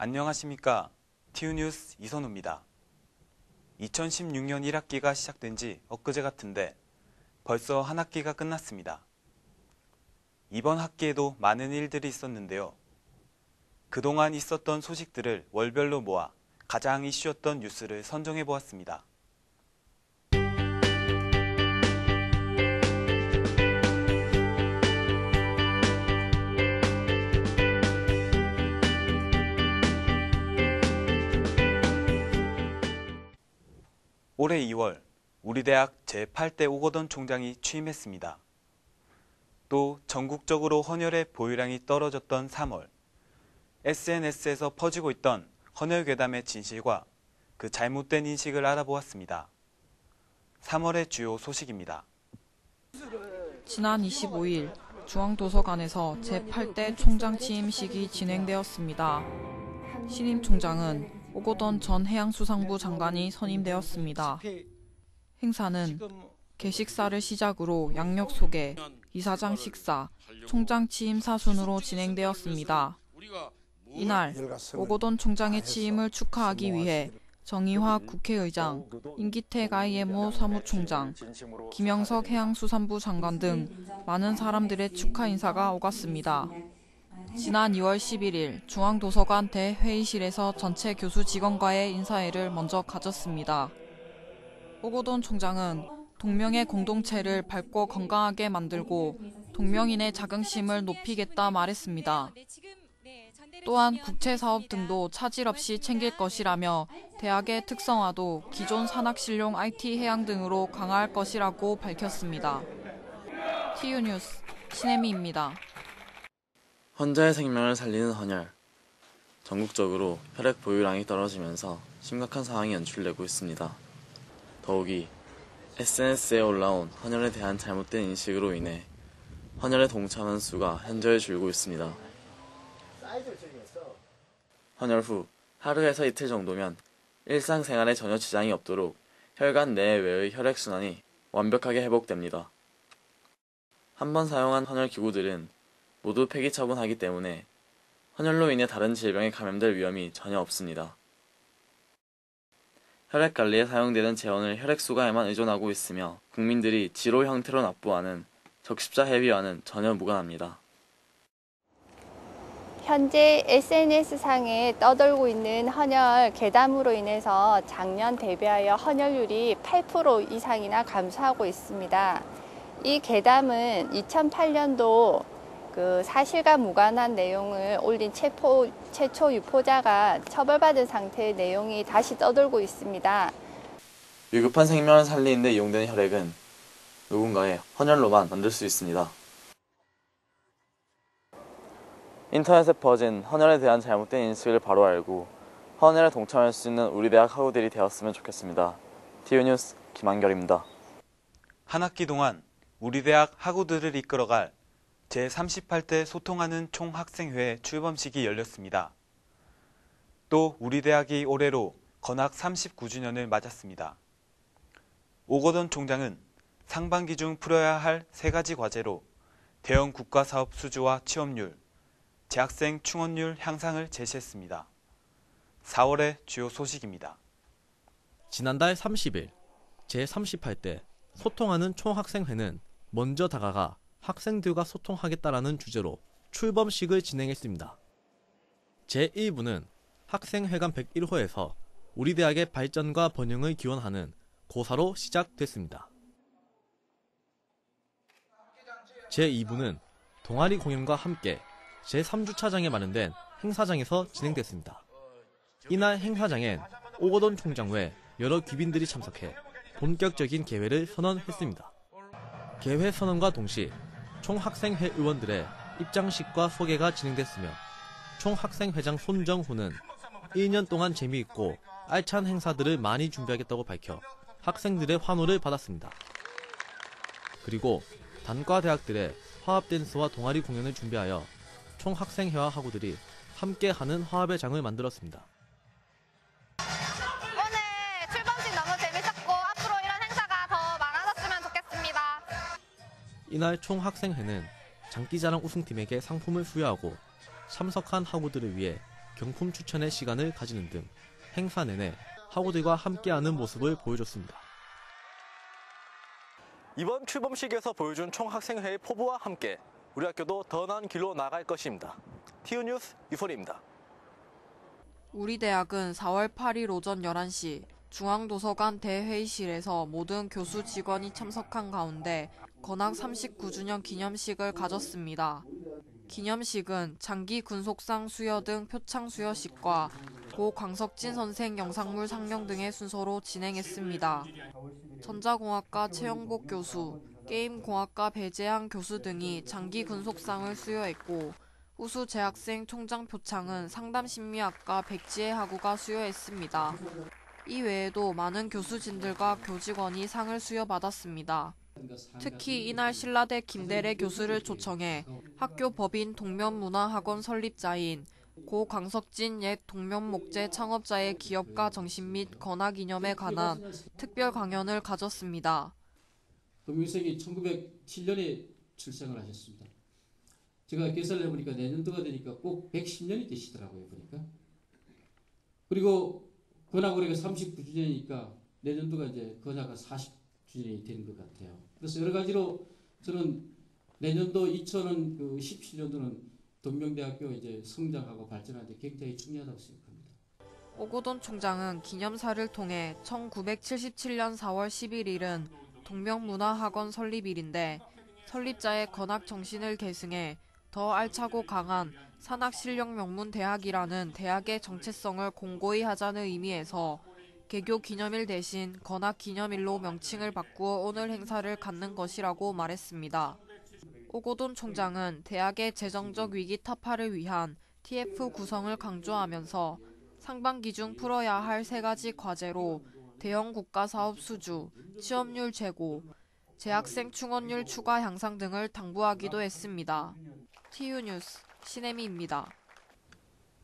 안녕하십니까. TU뉴스 이선우입니다. 2016년 1학기가 시작된 지 엊그제 같은데 벌써 한 학기가 끝났습니다. 이번 학기에도 많은 일들이 있었는데요. 그동안 있었던 소식들을 월별로 모아 가장 이슈였던 뉴스를 선정해 보았습니다. 올해 2월 우리 대학 제8대 오거돈 총장이 취임했습니다. 또 전국적으로 헌혈의 보유량이 떨어졌던 3월, SNS에서 퍼지고 있던 헌혈괴담의 진실과 그 잘못된 인식을 알아보았습니다. 3월의 주요 소식입니다. 지난 25일 중앙도서관에서 제8대 총장 취임식이 진행되었습니다. 신임 총장은 오거돈 전 해양수산부 장관이 선임되었습니다. 행사는 개식사를 시작으로 양력 소개, 이사장 식사, 총장 취임사 순으로 진행되었습니다. 이날 오거돈 총장의 취임을 축하하기 위해 정의화 국회의장, 임기택 IMO 사무총장, 김영석 해양수산부 장관 등 많은 사람들의 축하 인사가 오갔습니다. 지난 2월 11일 중앙도서관 대회의실에서 전체 교수 직원과의 인사회를 먼저 가졌습니다. 오거돈 총장은 동명의 공동체를 밝고 건강하게 만들고 동명인의 자긍심을 높이겠다 말했습니다. 또한 국채사업 등도 차질 없이 챙길 것이라며 대학의 특성화도 기존 산학실용 IT 해양 등으로 강화할 것이라고 밝혔습니다. TU뉴스 신혜미입니다. 환자의 생명을 살리는 헌혈. 전국적으로 혈액 보유량이 떨어지면서 심각한 상황이 연출되고 있습니다. 더욱이 SNS에 올라온 헌혈에 대한 잘못된 인식으로 인해 헌혈에 동참하는 수가 현저히 줄고 있습니다. 헌혈 후 하루에서 이틀 정도면 일상생활에 전혀 지장이 없도록 혈관 내외의 혈액순환이 완벽하게 회복됩니다. 한번 사용한 헌혈 기구들은 모두 폐기 처분하기 때문에 헌혈로 인해 다른 질병에 감염될 위험이 전혀 없습니다. 혈액 관리에 사용되는 재원을 혈액수가에만 의존하고 있으며 국민들이 지로 형태로 납부하는 적십자 회비와는 전혀 무관합니다. 현재 SNS상에 떠돌고 있는 헌혈 괴담으로 인해서 작년 대비하여 헌혈률이 8% 이상이나 감소하고 있습니다. 이 괴담은 2008년도 사실과 무관한 내용을 올린 최초 유포자가 처벌받은 상태의 내용이 다시 떠돌고 있습니다. 위급한 생명을 살리는 데 이용되는 혈액은 누군가의 헌혈로만 만들 수 있습니다. 인터넷에 퍼진 헌혈에 대한 잘못된 인식을 바로 알고 헌혈에 동참할 수 있는 우리 대학 학우들이 되었으면 좋겠습니다. TU뉴스 김한결입니다. 한 학기 동안 우리 대학 학우들을 이끌어갈 제38대 소통하는 총학생회 출범식이 열렸습니다. 또 우리 대학이 올해로 건학 39주년을 맞았습니다. 오거돈 총장은 상반기 중 풀어야 할 3가지 과제로 대형 국가사업 수주와 취업률, 재학생 충원율 향상을 제시했습니다. 4월의 주요 소식입니다. 지난달 30일 제38대 소통하는 총학생회는 먼저 다가가 학생들과 소통하겠다라는 주제로 출범식을 진행했습니다. 제1부는 학생회관 101호에서 우리 대학의 발전과 번영을 기원하는 고사로 시작됐습니다. 제2부는 동아리 공연과 함께 제3주차장에 마련된 행사장에서 진행됐습니다. 이날 행사장엔 오거돈 총장 외 여러 귀빈들이 참석해 본격적인 개회를 선언했습니다. 개회 선언과 동시 총학생회 의원들의 입장식과 소개가 진행됐으며 총학생회장 손정호는 1년 동안 재미있고 알찬 행사들을 많이 준비하겠다고 밝혀 학생들의 환호를 받았습니다. 그리고 단과 대학들의 화합댄스와 동아리 공연을 준비하여 총학생회와 학우들이 함께하는 화합의 장을 만들었습니다. 오늘 출범식 너무 재밌었고 앞으로 이런 행사가 더 많아졌으면 좋겠습니다. 이날 총학생회는 장기자랑 우승팀에게 상품을 수여하고 참석한 학우들을 위해 경품 추천의 시간을 가지는 등 행사 내내 학우들과 함께하는 모습을 보여줬습니다. 이번 출범식에서 보여준 총학생회의 포부와 함께 우리 학교도 더 나은 길로 나갈 것입니다. TU뉴스 유소리입니다. 우리 대학은 4월 8일 오전 11시 중앙도서관 대회의실에서 모든 교수 직원이 참석한 가운데 건학 39주년 기념식을 가졌습니다. 기념식은 장기 군속상 수여 등 표창 수여식과 고 광석진 선생 영상물 상영 등의 순서로 진행했습니다. 전자공학과 최영복 교수, 게임공학과 배재한 교수 등이 장기 군속상을 수여했고 우수 재학생 총장 표창은 상담심리학과 백지혜 학우가 수여했습니다. 이 외에도 많은 교수진들과 교직원이 상을 수여받았습니다. 특히 이날 신라대 김대래 교수를 초청해 학교 법인 동면문화학원 설립자인 고 광석진 옛 동면목재 창업자의 기업가 정신 및 건학 이념에 관한 특별 강연을 가졌습니다. 동명생이 1907년에 출생을 하셨습니다. 제가 계산을 해보니까 내년도가 되니까 꼭 110년이 되시더라고요, 보니까. 그리고 건학 올해가 39주년이니까 내년도가 이제 건학가 40주년이 되는 것 같아요. 그래서 여러 가지로 저는 내년도 2017년도는 동명대학교 이제 성장하고 발전하는데 굉장히 중요하다고 생각합니다. 오고돈 총장은 기념사를 통해 1977년 4월 11일은 동명문화학원 설립일인데 설립자의 건학 정신을 계승해 더 알차고 강한 산학실력명문대학이라는 대학의 정체성을 공고히 하자는 의미에서 개교 기념일 대신 건학 기념일로 명칭을 바꾸어 오늘 행사를 갖는 것이라고 말했습니다. 오고돈 총장은 대학의 재정적 위기 타파를 위한 TF 구성을 강조하면서 상반기 중 풀어야 할 3가지 과제로 대형 국가사업 수주, 취업률 제고, 재학생 충원율 추가 향상 등을 당부하기도 했습니다. TU뉴스 신혜미입니다.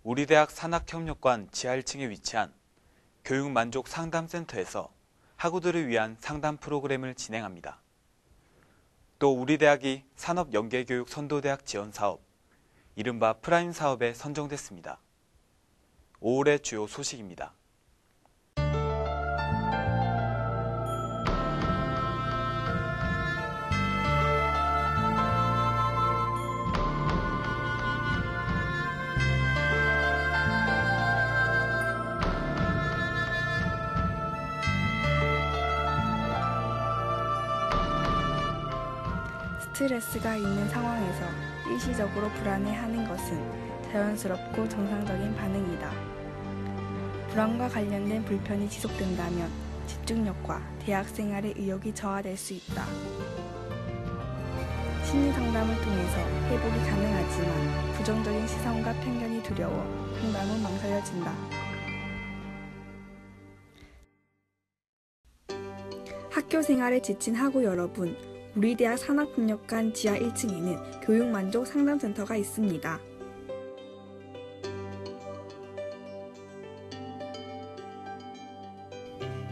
우리 대학 산학협력관 지하 1층에 위치한 교육만족 상담센터에서 학우들을 위한 상담 프로그램을 진행합니다. 또 우리 대학이 산업연계교육 선도대학 지원사업, 이른바 프라임 사업에 선정됐습니다. 5월의 주요 소식입니다. 스트레스가 있는 상황에서 일시적으로 불안해하는 것은 자연스럽고 정상적인 반응이다. 불안과 관련된 불편이 지속된다면 집중력과 대학 생활의 의욕이 저하될 수 있다. 심리 상담을 통해서 회복이 가능하지만 부정적인 시선과 편견이 두려워 상담은 망설여진다. 학교 생활에 지친 학우 여러분, 우리 대학 산학협력관 지하 1층에는 교육만족 상담센터가 있습니다.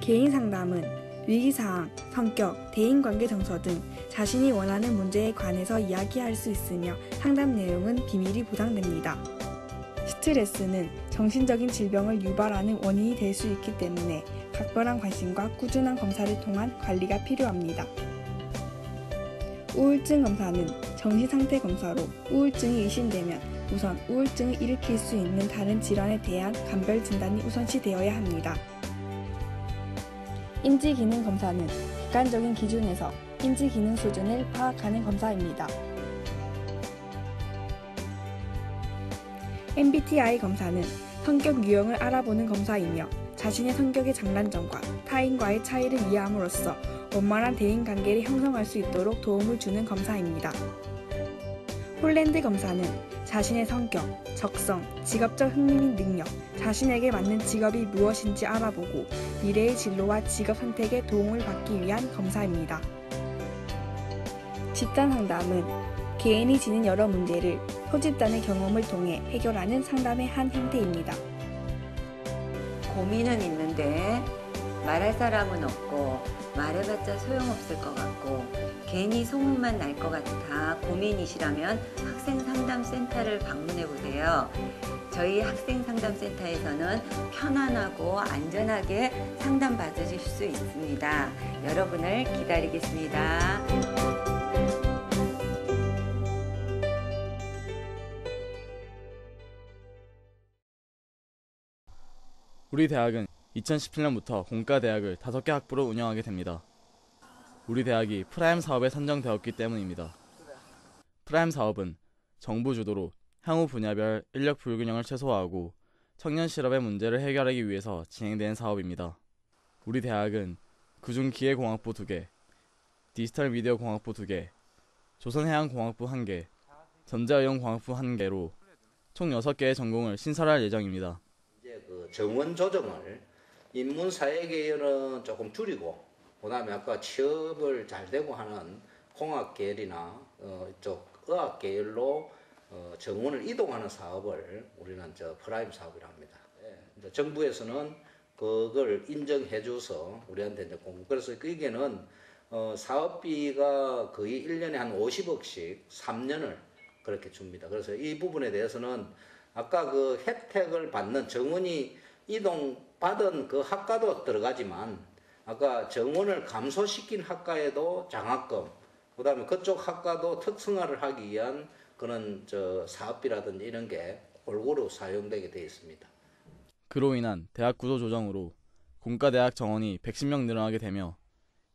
개인 상담은 위기사항, 성격, 대인관계 정서 등 자신이 원하는 문제에 관해서 이야기할 수 있으며 상담 내용은 비밀이 보장됩니다. 스트레스는 정신적인 질병을 유발하는 원인이 될 수 있기 때문에 각별한 관심과 꾸준한 검사를 통한 관리가 필요합니다. 우울증 검사는 정신상태 검사로 우울증이 의심되면 우선 우울증을 일으킬 수 있는 다른 질환에 대한 감별 진단이 우선시 되어야 합니다. 인지기능 검사는 객관적인 기준에서 인지기능 수준을 파악하는 검사입니다. MBTI 검사는 성격 유형을 알아보는 검사이며 자신의 성격의 장단점과 타인과의 차이를 이해함으로써 원만한 대인관계를 형성할 수 있도록 도움을 주는 검사입니다. 홀랜드 검사는 자신의 성격, 적성, 직업적 흥미 및 능력, 자신에게 맞는 직업이 무엇인지 알아보고 미래의 진로와 직업 선택에 도움을 받기 위한 검사입니다. 집단 상담은 개인이 지닌 여러 문제를 소집단의 경험을 통해 해결하는 상담의 한 형태입니다. 고민은 있는데 말할 사람은 없고 말해봤자 소용없을 것 같고 괜히 소문만 날 것 같아 고민이시라면 학생상담센터를 방문해보세요. 저희 학생상담센터에서는 편안하고 안전하게 상담받으실 수 있습니다. 여러분을 기다리겠습니다. 우리 대학은 2017년부터 공과대학을 5개 학부로 운영하게 됩니다. 우리 대학이 프라임 사업에 선정되었기 때문입니다. 프라임 사업은 정부 주도로 향후 분야별 인력 불균형을 최소화하고 청년 실업의 문제를 해결하기 위해서 진행된 사업입니다. 우리 대학은 그중 기계공학부 2개, 디지털 미디어 공학부 2개, 조선해양공학부 1개, 전자의용공학부 1개로 총 6개의 전공을 신설할 예정입니다. 이제 그 정원 조정을 인문사회 계열은 조금 줄이고, 그다음에 아까 취업을 잘 되고 하는 공학 계열이나 이쪽 의학 계열로 정원을 이동하는 사업을 우리는 프라임 사업이라고 합니다. 이제 정부에서는 그걸 인정해줘서 우리한테 이제 그래서 이게는 사업비가 거의 1년에 한 50억씩 3년을 그렇게 줍니다. 그래서 이 부분에 대해서는 아까 그 혜택을 받는 정원이 이동받은 그 학과도 들어가지만 아까 정원을 감소시킨 학과에도 장학금, 그 다음에 그쪽 학과도 특성화를 하기 위한 그런 사업비라든지 이런 게 골고루 사용되게 되어 있습니다. 그로 인한 대학 구조 조정으로 공과대학 정원이 110명 늘어나게 되며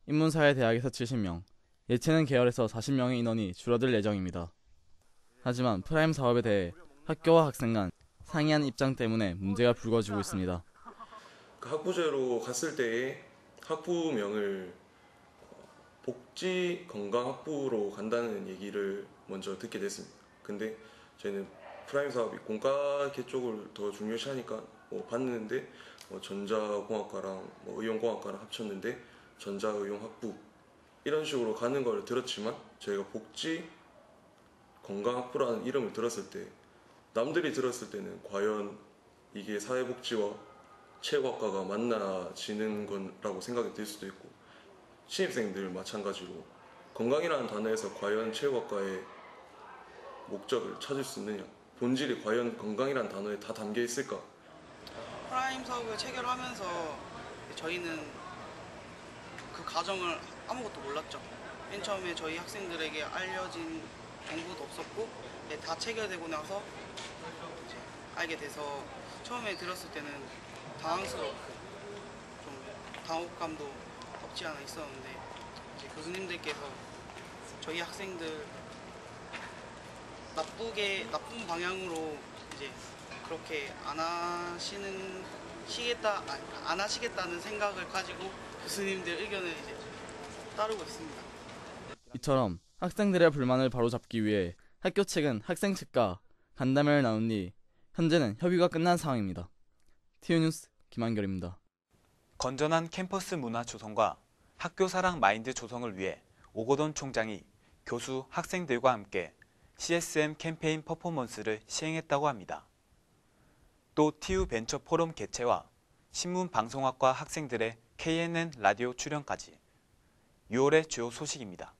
인문사회대학에서 70명, 예체능 계열에서 40명의 인원이 줄어들 예정입니다. 하지만 프라임 사업에 대해 학교와 학생 간 상이한 입장 때문에 문제가 불거지고 있습니다. 그 학부제로 갔을 때의 학부명을 복지건강학부로 간다는 얘기를 먼저 듣게 됐습니다. 근데 저희는 프라임 사업이 공과계 쪽을 더 중요시하니까 봤는데 전자공학과랑 의용공학과랑 합쳤는데 전자의용학부 이런 식으로 가는 걸 들었지만 저희가 복지건강학부라는 이름을 들었을 때 남들이 들었을 때는 과연 이게 사회복지와 체육학과가 만나지는 거라고 생각이 들 수도 있고, 신입생들 마찬가지로 건강이라는 단어에서 과연 체육학과의 목적을 찾을 수 있느냐, 본질이 과연 건강이라는 단어에 다 담겨 있을까. 프라임 사업을 체결하면서 저희는 그 과정을 아무것도 몰랐죠. 맨 처음에 저희 학생들에게 알려진 정보도 없었고 다 체결되고 나서 이제 알게 돼서 처음에 들었을 때는 당황스럽고 좀 당혹감도 없지 않아 있었는데, 이제 교수님들께서 저희 학생들 나쁜 방향으로 이제 그렇게 안 하시겠다는 생각을 가지고 교수님들 의견을 이제 따르고 있습니다. 이처럼 학생들의 불만을 바로잡기 위해 학교 측은 학생 측과 간담회를 나눈 뒤 현재는 협의가 끝난 상황입니다. 티유뉴스 김한결입니다. 건전한 캠퍼스 문화 조성과 학교 사랑 마인드 조성을 위해 오거돈 총장이 교수, 학생들과 함께 CSM 캠페인 퍼포먼스를 시행했다고 합니다. 또 TU 벤처 포럼 개최와 신문방송학과 학생들의 KNN 라디오 출연까지 6월의 주요 소식입니다.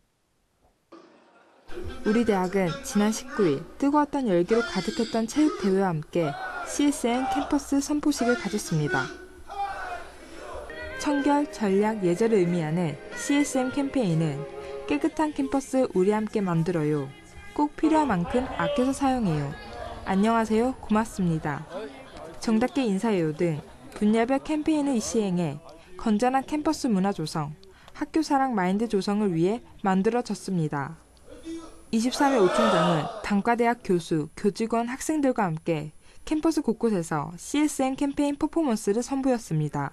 우리 대학은 지난 19일 뜨거웠던 열기로 가득했던 체육대회와 함께 CSM 캠퍼스 선포식을 가졌습니다. 청결, 전략, 예절을 의미하는 CSM 캠페인은 깨끗한 캠퍼스 우리 함께 만들어요. 꼭 필요한 만큼 아껴서 사용해요. 안녕하세요. 고맙습니다. 정답게 인사해요 등 분야별 캠페인을 시행해 건전한 캠퍼스 문화 조성, 학교 사랑 마인드 조성을 위해 만들어졌습니다. 23일 오 총장은 단과대학 교수, 교직원, 학생들과 함께 캠퍼스 곳곳에서 CSM 캠페인 퍼포먼스를 선보였습니다.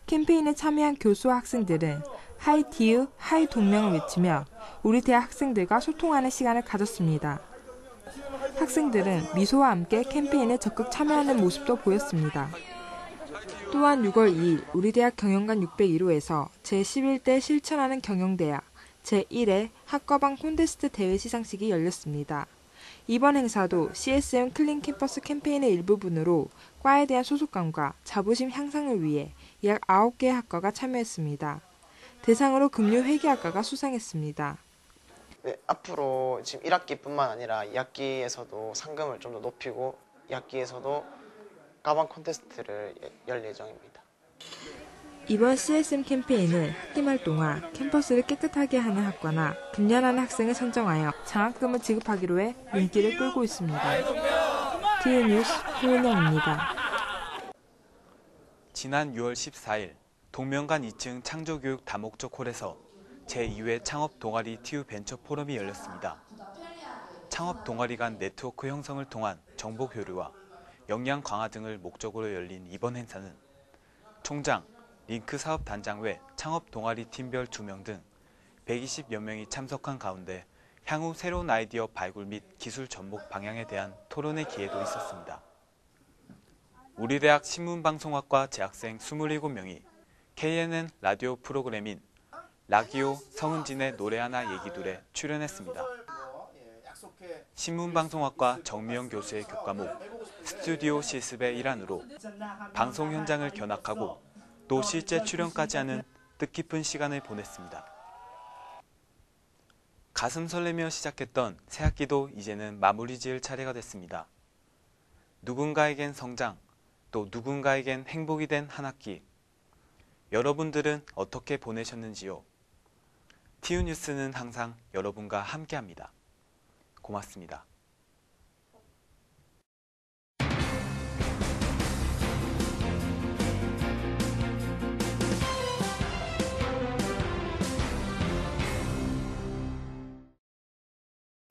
캠페인에 참여한 교수와 학생들은 하이 TU, 하이 동명을 외치며 우리 대학 학생들과 소통하는 시간을 가졌습니다. 학생들은 미소와 함께 캠페인에 적극 참여하는 모습도 보였습니다. 또한 6월 2일 우리 대학 경영관 601호에서 제11대 실천하는 경영대학 제1회 학과방 콘테스트 대회 시상식이 열렸습니다. 이번 행사도 CSM 클린 캠퍼스 캠페인의 일부분으로 과에 대한 소속감과 자부심 향상을 위해 약 9개의 학과가 참여했습니다. 대상으로 금융회계학과가 수상했습니다. 네, 앞으로 지금 1학기뿐만 아니라 2학기에서도 상금을 좀 더 높이고 2학기에서도 가방 콘테스트를 열 예정입니다. 이번 CSM 캠페인은 학기말 동안 캠퍼스를 깨끗하게 하는 학과나 분열하는 학생을 선정하여 장학금을 지급하기로 해 인기를 끌고 있습니다. TV뉴스 홍은영입니다. 지난 6월 14일 동명간 2층 창조교육 다목적 홀에서 제2회 창업 동아리 TU 벤처 포럼이 열렸습니다. 창업 동아리 간 네트워크 형성을 통한 정보 교류와 역량 강화 등을 목적으로 열린 이번 행사는 총장, 링크 사업단장 외 창업 동아리 팀별 2명 등 120여 명이 참석한 가운데 향후 새로운 아이디어 발굴 및 기술 접목 방향에 대한 토론의 기회도 있었습니다. 우리 대학 신문방송학과 재학생 27명이 KNN 라디오 프로그램인 라기오 성은진의 노래 하나 얘기둘에 출연했습니다. 신문방송학과 정미영 교수의 교과목 스튜디오 실습의 일환으로 방송 현장을 견학하고 또 실제 출연까지 하는 뜻깊은 시간을 보냈습니다. 가슴 설레며 시작했던 새학기도 이제는 마무리 지을 차례가 됐습니다. 누군가에겐 성장, 또 누군가에겐 행복이 된 한 학기. 여러분들은 어떻게 보내셨는지요? TU 뉴스는 항상 여러분과 함께합니다. 고맙습니다.